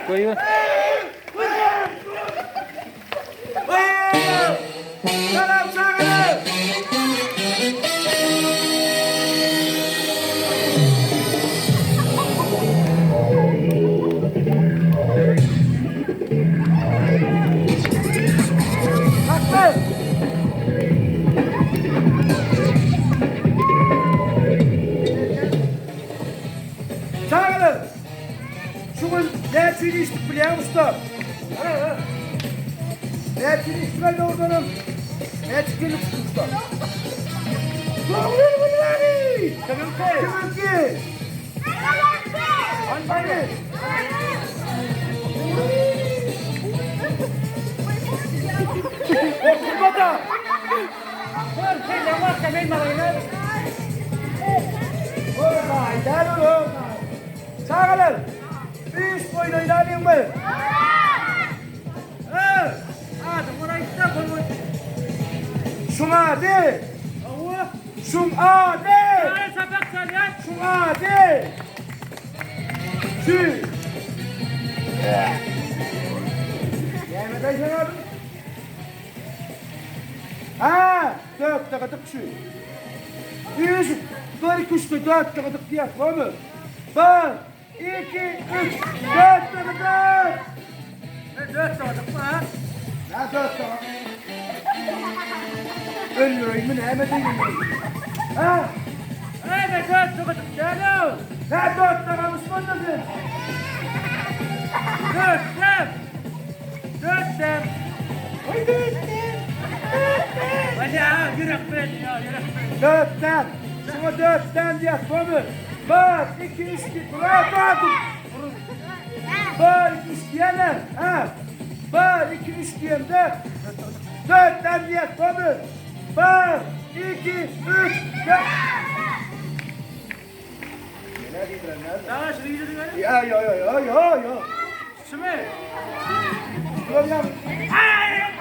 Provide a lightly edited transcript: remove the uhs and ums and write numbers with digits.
koyuyor. Selam çağırın. Haklı. Çağırın. Şunun ne için içtik biliyor musun? Ne için içtik ben de oradanım. Ne için gelip tutmuşlar. Kavurur bunu bari. Kimin ki? Hangi? Kurmada. Olay, der olay. Çağırın. Bir iş boyunu ilerleyin mi? Şuna de. Şuna de. Şuna de. Şu. Yemeden şuna. Ha, dört tıkıtık şu. Yüz, dört iki üç dört tıkıtık diye var mı? Bir, iki, üç, dört tıkıtık. Dört tıkıtık mı ha? Ne dört tıkıtık? Ölüyorum ne hemen değilim. Ha? Evet dört tıkıtık canım. Ne dört tıkıtık Müslümanladın? Dörttem. Hadi ha yürek ben ya yürek ben. Dörtten. Şuna dörtten diye var mı? Bir, iki, üç, dört. Bir, iki, üç diyenler. Ha? Bir, iki, üç diyen de. Dörtten diye var mı? Bir, iki, üç, dört. Daha şuraya gidelim hadi. Ya. Şimdi. Dur ya. Ay